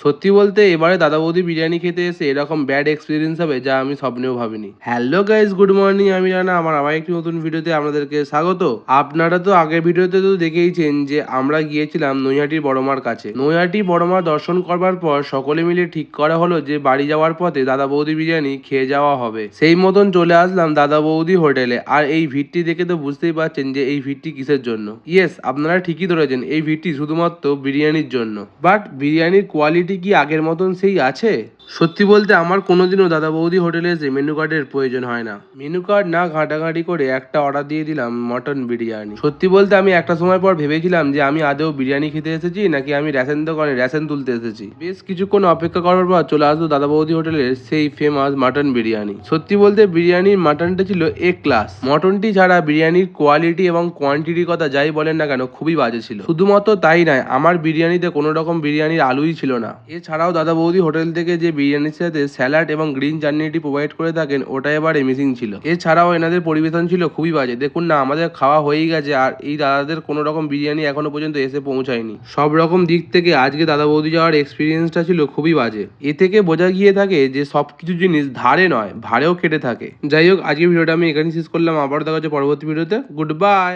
সত্যি বলতে এবারে দাদা বৌদি বিরিয়ানি খেতে এসে এরকম ব্যাড এক্সপিরিয়েন্স হবে যা আমি স্বপ্নেও ভাবিনি। হ্যালো গাইস, গুড মর্নিং, আমি রানা, আমার আবার একটি নতুন ভিডিওতে আপনাদেরকে স্বাগত। আপনারা তো আগের ভিডিওতে তো দেখেইছেন যে আমরা গিয়েছিলাম নৈহাটির বড়মার কাছে। নৈহাটি বড়মা দর্শন করবার পর সকলে মিলে ঠিক করা হলো যে বাড়ি যাওয়ার পথে দাদা বৌদি বিরিয়ানি খেয়ে যাওয়া হবে। সেই মতন চলে আসলাম দাদা বৌদি হোটেলে। আর এই ভিড়টি দেখে তো বুঝতেই পারছেন যে এই ভিড়টি কিসের জন্য। ইয়েস, আপনারা ঠিকই ধরেছেন, এই ভিড়টি শুধুমাত্র বিরিয়ানির জন্য। বাট বিরিয়ানির কোয়ালিটি কি আগের মতন সেই আছে? সত্যি বলতে আমার কোনোদিনও দাদা বৌদি হোটেলে এসে মেনু কার্ডের প্রয়োজন হয় না। মেনু কার্ড না ঘাঁটাঘাঁটি করে একটা অর্ডার দিয়ে দিলাম মটন বিরিয়ানি। সত্যি বলতে আমি একটা সময় পর ভেবেছিলাম যে আমি আদৌ বিরিয়ানি খেতে এসেছি নাকি আমি রেশন দোকানে রেশন তুলতে এসেছি। বেশ কিছুক্ষণ অপেক্ষা করার পর চলে আসলো দাদা বৌদি হোটেলের সেই ফেমাস মাটন বিরিয়ানি। সত্যি বলতে বিরিয়ানির মাটনটা ছিল এ ক্লাস। মটনটি ছাড়া বিরিয়ানির কোয়ালিটি এবং কোয়ান্টিটির কথা যাই বলেন না কেন খুবই বাজে ছিল। শুধুমাত্র তাই নয়, আমার বিরিয়ানিতে কোনো রকম বিরিয়ানির আলুই ছিল না। এছাড়াও দাদা বৌদি হোটেল থেকে যে বিরিয়ানির সাথে স্যালাড এবং গ্রিন চাটনিটি প্রোভাইড করে থাকেন ওটা এবারে মিসিং ছিল। এছাড়াও এনাদের পরিবেশন ছিল খুবই বাজে। দেখুন না, আমাদের খাওয়া হয়েই গেছে আর এই দাদাদের কোনো রকম বিরিয়ানি এখনো পর্যন্ত এসে পৌঁছায়নি। সব রকম দিক থেকে আজকে দাদা বৌদি যাওয়ার এক্সপিরিয়েন্সটা ছিল খুবই বাজে। এ থেকে বোঝা গিয়ে থাকে যে সবকিছু জিনিস ধারে নয় ভারেও কেটে থাকে। যাই হোক, আজকে ভিডিওটা আমি এখানেই শেষ করলাম। আবার দেখা হচ্ছে পরবর্তী ভিডিওতে। Good bye.